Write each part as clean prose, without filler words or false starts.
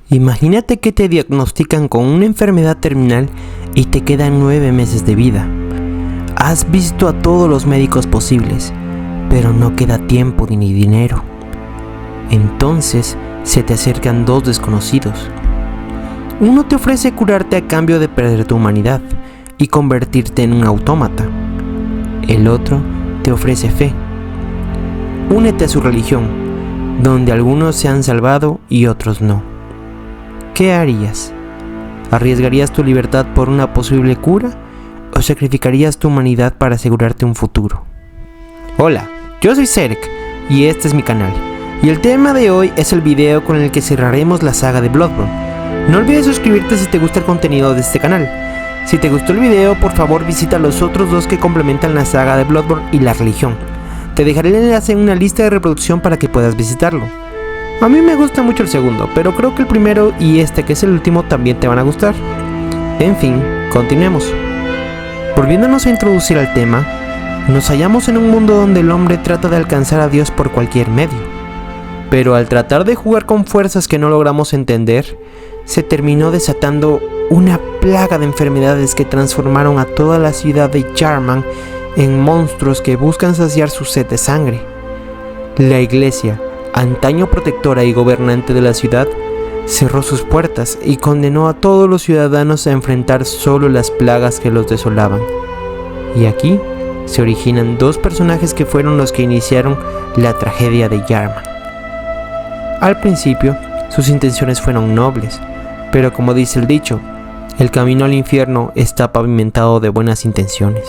Imagínate que te diagnostican con una enfermedad terminal y te quedan 9 meses de vida. Has visto a todos los médicos posibles, pero no queda tiempo ni dinero. Entonces se te acercan dos desconocidos. Uno te ofrece curarte a cambio de perder tu humanidad y convertirte en un autómata. El otro te ofrece fe. Únete a su religión, donde algunos se han salvado y otros no. ¿Qué harías? ¿Arriesgarías tu libertad por una posible cura o sacrificarías tu humanidad para asegurarte un futuro? Hola, yo soy Serek y este es mi canal. Y el tema de hoy es el video con el que cerraremos la saga de Bloodborne. No olvides suscribirte si te gusta el contenido de este canal. Si te gustó el video, por favor visita los otros dos que complementan la saga de Bloodborne y la religión. Te dejaré el enlace en una lista de reproducción para que puedas visitarlo. A mí me gusta mucho el segundo, pero creo que el primero y este que es el último también te van a gustar. En fin, continuemos. Volviéndonos a introducir al tema, nos hallamos en un mundo donde el hombre trata de alcanzar a Dios por cualquier medio. Pero al tratar de jugar con fuerzas que no logramos entender, se terminó desatando una plaga de enfermedades que transformaron a toda la ciudad de Yarman en monstruos que buscan saciar su sed de sangre. La iglesia, antaño protectora y gobernante de la ciudad, cerró sus puertas y condenó a todos los ciudadanos a enfrentar solo las plagas que los desolaban. Y aquí se originan dos personajes que fueron los que iniciaron la tragedia de Yarman. Al principio, sus intenciones fueron nobles, pero como dice el dicho, el camino al infierno está pavimentado de buenas intenciones.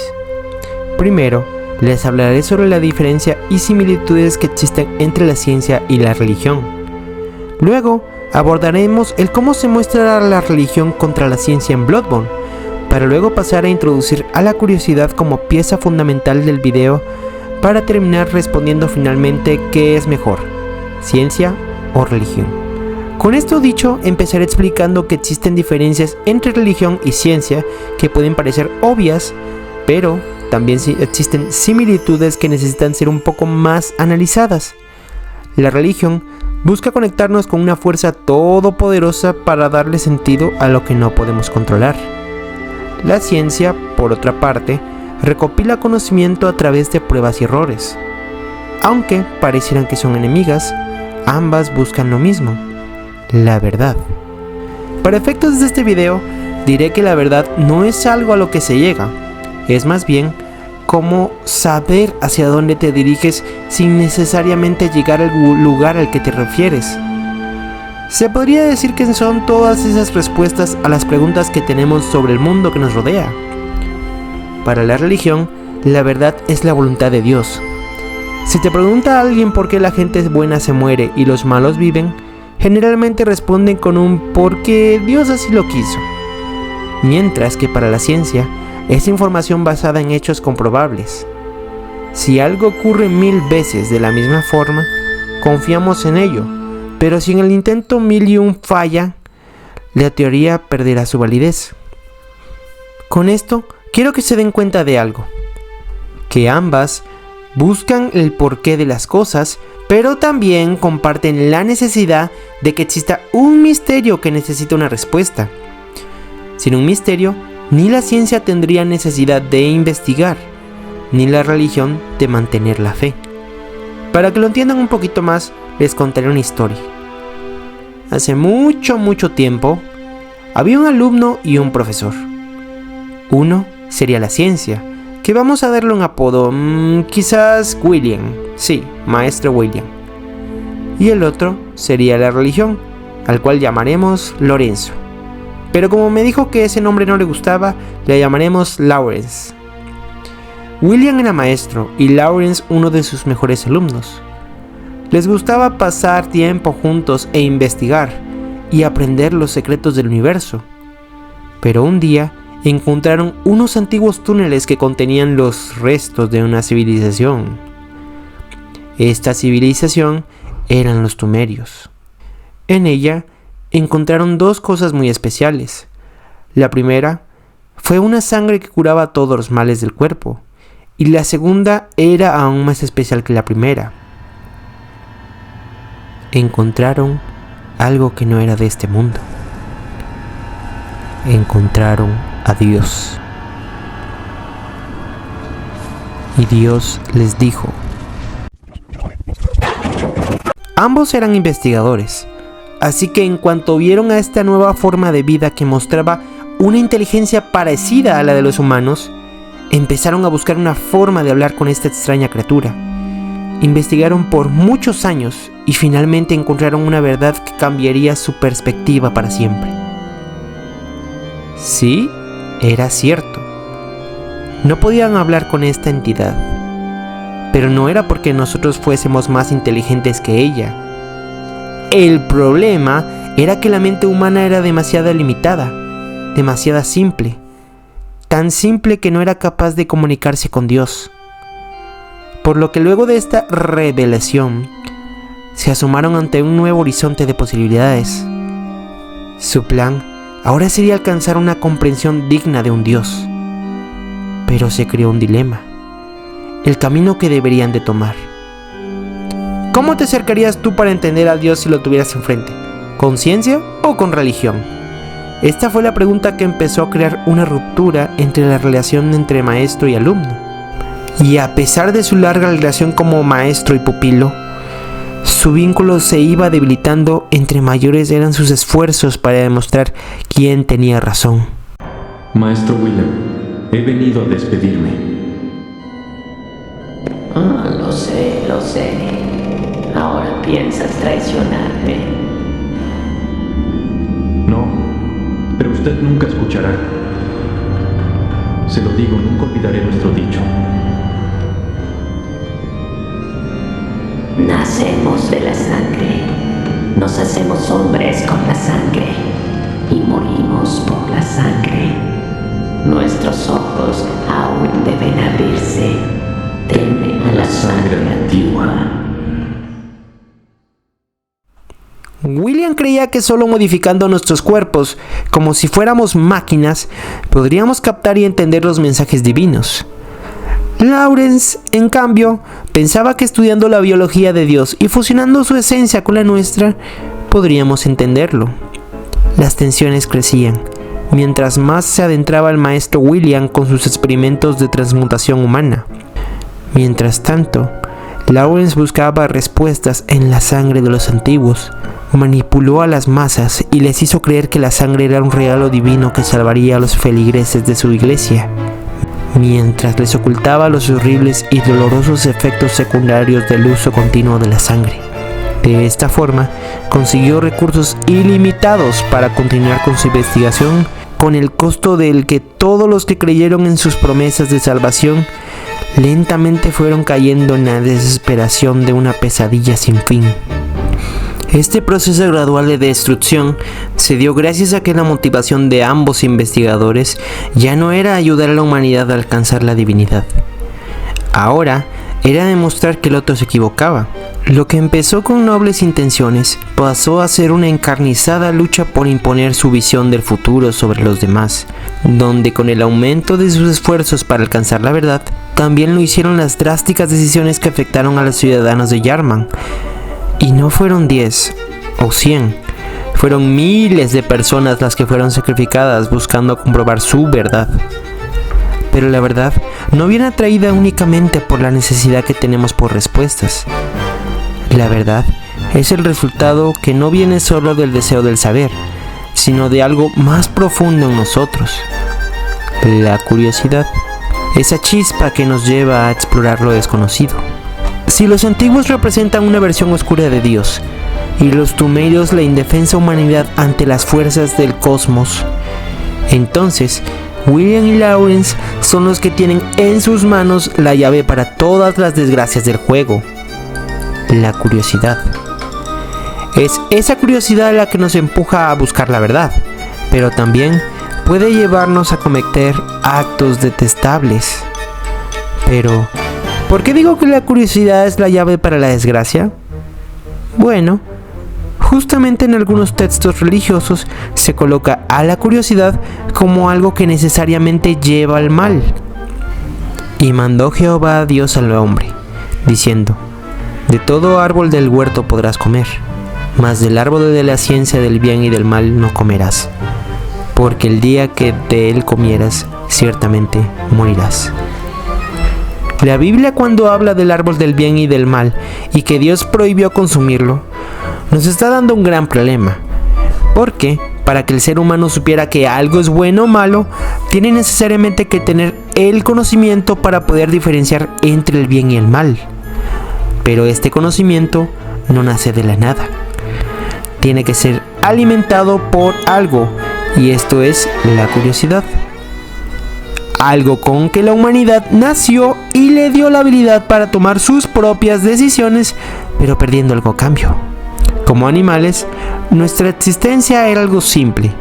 Primero, les hablaré sobre la diferencia y similitudes que existen entre la ciencia y la religión. Luego, abordaremos el cómo se muestra la religión contra la ciencia en Bloodborne, para luego pasar a introducir a la curiosidad como pieza fundamental del video, para terminar respondiendo finalmente qué es mejor, ciencia o religión. Con esto dicho, empezaré explicando que existen diferencias entre religión y ciencia que pueden parecer obvias, pero también existen similitudes que necesitan ser un poco más analizadas. La religión busca conectarnos con una fuerza todopoderosa para darle sentido a lo que no podemos controlar. La ciencia, por otra parte, recopila conocimiento a través de pruebas y errores. Aunque parecieran que son enemigas, ambas buscan lo mismo: la verdad. Para efectos de este video, diré que la verdad no es algo a lo que se llega, es más bien cómo saber hacia dónde te diriges sin necesariamente llegar al lugar al que te refieres. Se podría decir que son todas esas respuestas a las preguntas que tenemos sobre el mundo que nos rodea. Para la religión, la verdad es la voluntad de Dios. Si te pregunta a alguien por qué la gente buena se muere y los malos viven, generalmente responden con un porque Dios así lo quiso. Mientras que para la ciencia, es información basada en hechos comprobables. Si algo ocurre 1000 veces de la misma forma, confiamos en ello, pero si en el intento 1001 falla, la teoría perderá su validez. Con esto, quiero que se den cuenta de algo, que ambas buscan el porqué de las cosas, pero también comparten la necesidad de que exista un misterio que necesita una respuesta. Sin un misterio, ni la ciencia tendría necesidad de investigar, ni la religión de mantener la fe. Para que lo entiendan un poquito más, les contaré una historia. Hace mucho tiempo, había un alumno y un profesor. Uno sería la ciencia, que vamos a darle un apodo, quizás William, sí, maestro William. Y el otro sería la religión, al cual llamaremos Lorenzo. Pero como me dijo que ese nombre no le gustaba, le llamaremos Lawrence. William era maestro y Lawrence uno de sus mejores alumnos. Les gustaba pasar tiempo juntos e investigar y aprender los secretos del universo. Pero un día encontraron unos antiguos túneles que contenían los restos de una civilización. Esta civilización eran los Sumerios. En ella encontraron dos cosas muy especiales. La primera fue una sangre que curaba todos los males del cuerpo, y la segunda era aún más especial que la primera. Encontraron algo que no era de este mundo. Encontraron a Dios. Y Dios les dijo. Ambos eran investigadores, así que en cuanto vieron a esta nueva forma de vida que mostraba una inteligencia parecida a la de los humanos, empezaron a buscar una forma de hablar con esta extraña criatura. Investigaron por muchos años y finalmente encontraron una verdad que cambiaría su perspectiva para siempre. Sí, era cierto. No podían hablar con esta entidad, pero no era porque nosotros fuésemos más inteligentes que ella. El problema era que la mente humana era demasiado limitada, demasiado simple, tan simple que no era capaz de comunicarse con Dios. Por lo que luego de esta revelación, se asomaron ante un nuevo horizonte de posibilidades. Su plan ahora sería alcanzar una comprensión digna de un Dios. Pero se creó un dilema, el camino que deberían de tomar. ¿Cómo te acercarías tú para entender a Dios si lo tuvieras enfrente? ¿Con ciencia o con religión? Esta fue la pregunta que empezó a crear una ruptura entre la relación entre maestro y alumno. Y a pesar de su larga relación como maestro y pupilo, su vínculo se iba debilitando entre mayores eran sus esfuerzos para demostrar quién tenía razón. Maestro William, he venido a despedirme. Lo sé. Ahora piensas traicionarme. No, pero usted nunca escuchará. Se lo digo, nunca olvidaré nuestro dicho. Nacemos de la sangre, nos hacemos hombres con la sangre y morimos por la sangre. Nuestros ojos aún deben abrirse. Teme a la sangre antigua. William creía que solo modificando nuestros cuerpos, como si fuéramos máquinas, podríamos captar y entender los mensajes divinos. Lawrence, en cambio, pensaba que estudiando la biología de Dios y fusionando su esencia con la nuestra, podríamos entenderlo. Las tensiones crecían, mientras más se adentraba el maestro William con sus experimentos de transmutación humana. Mientras tanto, Lawrence buscaba respuestas en la sangre de los antiguos, manipuló a las masas y les hizo creer que la sangre era un regalo divino que salvaría a los feligreses de su iglesia, mientras les ocultaba los horribles y dolorosos efectos secundarios del uso continuo de la sangre. De esta forma, consiguió recursos ilimitados para continuar con su investigación, con el costo del que todos los que creyeron en sus promesas de salvación lentamente fueron cayendo en la desesperación de una pesadilla sin fin. Este proceso gradual de destrucción se dio gracias a que la motivación de ambos investigadores ya no era ayudar a la humanidad a alcanzar la divinidad. Ahora era demostrar que el otro se equivocaba. Lo que empezó con nobles intenciones pasó a ser una encarnizada lucha por imponer su visión del futuro sobre los demás, donde con el aumento de sus esfuerzos para alcanzar la verdad, también lo hicieron las drásticas decisiones que afectaron a los ciudadanos de Yarman. Y no fueron 10 o 100, fueron miles de personas las que fueron sacrificadas buscando comprobar su verdad. Pero la verdad no viene atraída únicamente por la necesidad que tenemos por respuestas. La verdad es el resultado que no viene solo del deseo del saber, sino de algo más profundo en nosotros: la curiosidad, esa chispa que nos lleva a explorar lo desconocido. Si los antiguos representan una versión oscura de Dios y los Tumerios la indefensa humanidad ante las fuerzas del cosmos, entonces William y Lawrence son los que tienen en sus manos la llave para todas las desgracias del juego: la curiosidad. Es esa curiosidad la que nos empuja a buscar la verdad, pero también puede llevarnos a cometer actos detestables. Pero ¿por qué digo que la curiosidad es la llave para la desgracia? Bueno, justamente en algunos textos religiosos se coloca a la curiosidad como algo que necesariamente lleva al mal. Y mandó Jehová Dios al hombre, diciendo: de todo árbol del huerto podrás comer, mas del árbol de la ciencia del bien y del mal no comerás, porque el día que de él comieras, ciertamente morirás. La Biblia, cuando habla del árbol del bien y del mal y que Dios prohibió consumirlo, nos está dando un gran problema, porque para que el ser humano supiera que algo es bueno o malo, tiene necesariamente que tener el conocimiento para poder diferenciar entre el bien y el mal. Pero este conocimiento no nace de la nada. Tiene que ser alimentado por algo, y esto es la curiosidad. Algo con que la humanidad nació y le dio la habilidad para tomar sus propias decisiones, pero perdiendo algo a cambio. Como animales, nuestra existencia era algo simple.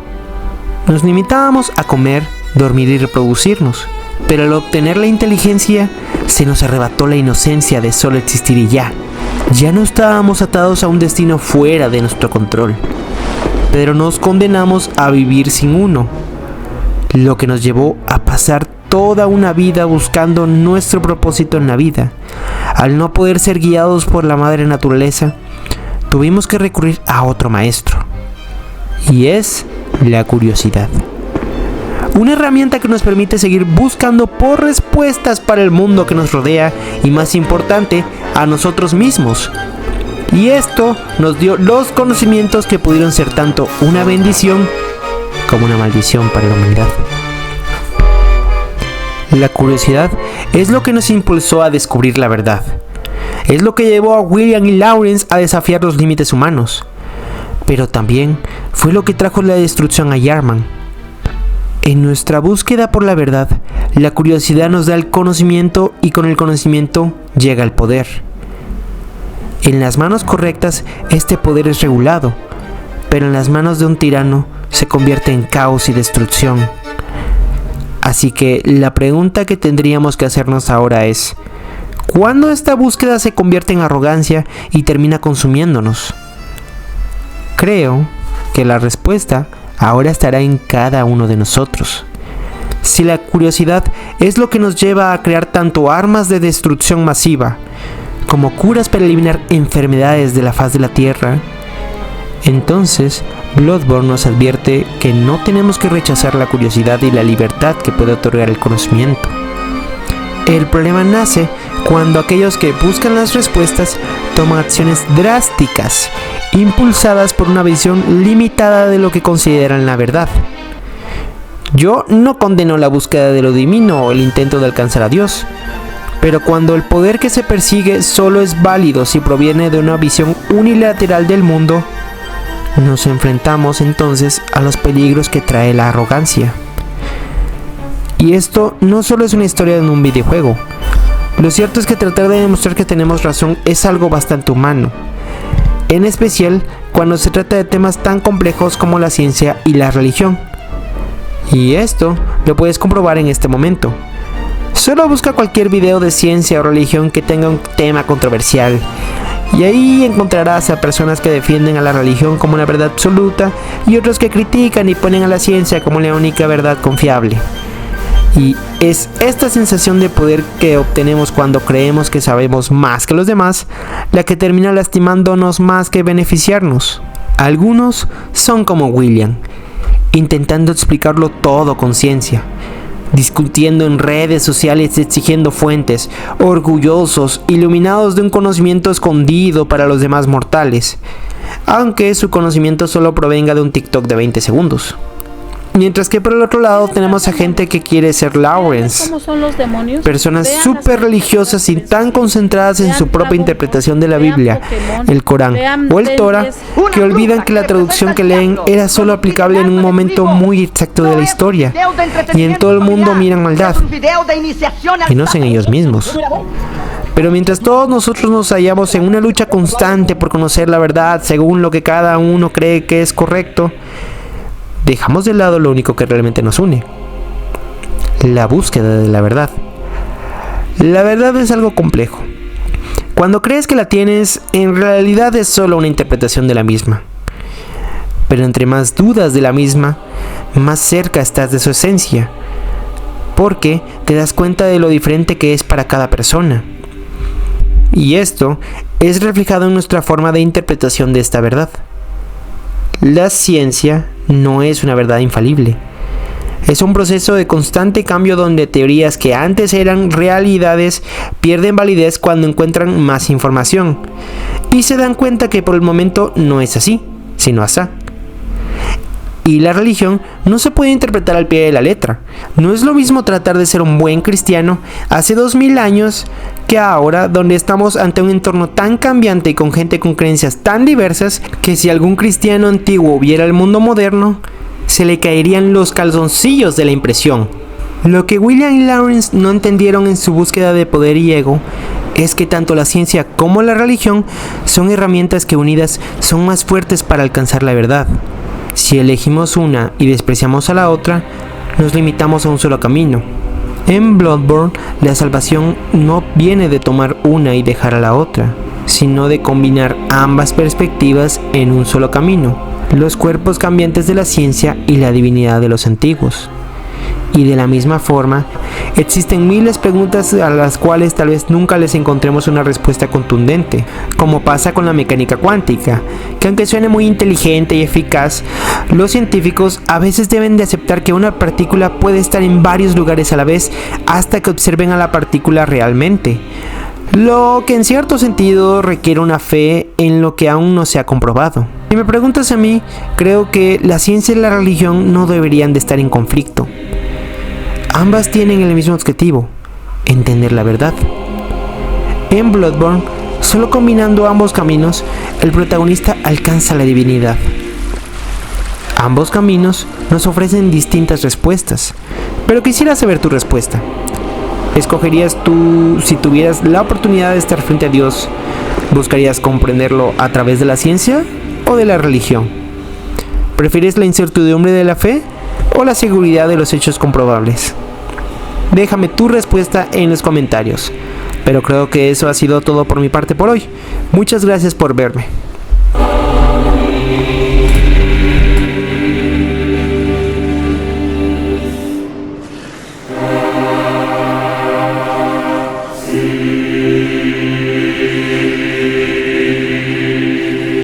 Nos limitábamos a comer, dormir y reproducirnos, pero al obtener la inteligencia, se nos arrebató la inocencia de solo existir y ya. Ya no estábamos atados a un destino fuera de nuestro control, pero nos condenamos a vivir sin uno, lo que nos llevó a pasar toda una vida buscando nuestro propósito en la vida. Al no poder ser guiados por la madre naturaleza, tuvimos que recurrir a otro maestro, y es la curiosidad. Una herramienta que nos permite seguir buscando por respuestas para el mundo que nos rodea y, más importante, a nosotros mismos. Y esto nos dio los conocimientos que pudieron ser tanto una bendición como una maldición para la humanidad. La curiosidad es lo que nos impulsó a descubrir la verdad. Es lo que llevó a William y Lawrence a desafiar los límites humanos. Pero también fue lo que trajo la destrucción a Yarman. En nuestra búsqueda por la verdad, la curiosidad nos da el conocimiento y con el conocimiento llega el poder. En las manos correctas, este poder es regulado, pero en las manos de un tirano se convierte en caos y destrucción. Así que la pregunta que tendríamos que hacernos ahora es: ¿cuándo esta búsqueda se convierte en arrogancia y termina consumiéndonos? Creo que la respuesta ahora estará en cada uno de nosotros. Si la curiosidad es lo que nos lleva a crear tanto armas de destrucción masiva como curas para eliminar enfermedades de la faz de la tierra, entonces Bloodborne nos advierte que no tenemos que rechazar la curiosidad y la libertad que puede otorgar el conocimiento. El problema nace cuando aquellos que buscan las respuestas toman acciones drásticas, impulsadas por una visión limitada de lo que consideran la verdad. Yo no condeno la búsqueda de lo divino o el intento de alcanzar a Dios, pero cuando el poder que se persigue solo es válido si proviene de una visión unilateral del mundo, nos enfrentamos entonces a los peligros que trae la arrogancia. Y esto no solo es una historia en un videojuego. Lo cierto es que tratar de demostrar que tenemos razón es algo bastante humano, en especial cuando se trata de temas tan complejos como la ciencia y la religión. Y esto lo puedes comprobar en este momento. Solo busca cualquier video de ciencia o religión que tenga un tema controversial, y ahí encontrarás a personas que defienden a la religión como una verdad absoluta y otros que critican y ponen a la ciencia como la única verdad confiable. Y es esta sensación de poder que obtenemos cuando creemos que sabemos más que los demás la que termina lastimándonos más que beneficiarnos. Algunos son como William, intentando explicarlo todo con ciencia, discutiendo en redes sociales, exigiendo fuentes, orgullosos, iluminados de un conocimiento escondido para los demás mortales, aunque su conocimiento solo provenga de un TikTok de 20 segundos. Mientras que por el otro lado tenemos a gente que quiere ser Lawrence, personas súper religiosas y tan concentradas en su propia interpretación de la Biblia, el Corán o el Torah, que olvidan que la traducción que leen era solo aplicable en un momento muy exacto de la historia, y en todo el mundo miran maldad, y no en ellos mismos. Pero mientras todos nosotros nos hallamos en una lucha constante por conocer la verdad según lo que cada uno cree que es correcto, dejamos de lado lo único que realmente nos une: la búsqueda de la verdad. La verdad es algo complejo. Cuando crees que la tienes, en realidad es solo una interpretación de la misma. Pero entre más dudas de la misma, más cerca estás de su esencia, porque te das cuenta de lo diferente que es para cada persona. Y esto es reflejado en nuestra forma de interpretación de esta verdad. La ciencia no es una verdad infalible. Es un proceso de constante cambio donde teorías que antes eran realidades pierden validez cuando encuentran más información y se dan cuenta que por el momento no es así, sino asá. Y la religión no se puede interpretar al pie de la letra. No es lo mismo tratar de ser un buen cristiano hace 2000 años que ahora, donde estamos ante un entorno tan cambiante y con gente con creencias tan diversas que si algún cristiano antiguo viera el mundo moderno, se le caerían los calzoncillos de la impresión. Lo que William y Lawrence no entendieron en su búsqueda de poder y ego es que tanto la ciencia como la religión son herramientas que unidas son más fuertes para alcanzar la verdad. Si elegimos una y despreciamos a la otra, nos limitamos a un solo camino. En Bloodborne, la salvación no viene de tomar una y dejar a la otra, sino de combinar ambas perspectivas en un solo camino, los cuerpos cambiantes de la ciencia y la divinidad de los antiguos. Y de la misma forma, existen miles de preguntas a las cuales tal vez nunca les encontremos una respuesta contundente, como pasa con la mecánica cuántica, que aunque suene muy inteligente y eficaz, los científicos a veces deben de aceptar que una partícula puede estar en varios lugares a la vez hasta que observen a la partícula realmente, lo que en cierto sentido requiere una fe en lo que aún no se ha comprobado. Si me preguntas a mí, creo que la ciencia y la religión no deberían de estar en conflicto. Ambas tienen el mismo objetivo, entender la verdad. En Bloodborne, solo combinando ambos caminos, el protagonista alcanza la divinidad. Ambos caminos nos ofrecen distintas respuestas, pero quisiera saber tu respuesta. ¿Escogerías tú, si tuvieras la oportunidad de estar frente a Dios, buscarías comprenderlo a través de la ciencia o de la religión? ¿Prefieres la incertidumbre de la fe o la seguridad de los hechos comprobables? Déjame tu respuesta en los comentarios. Pero creo que eso ha sido todo por mi parte por hoy. Muchas gracias por verme.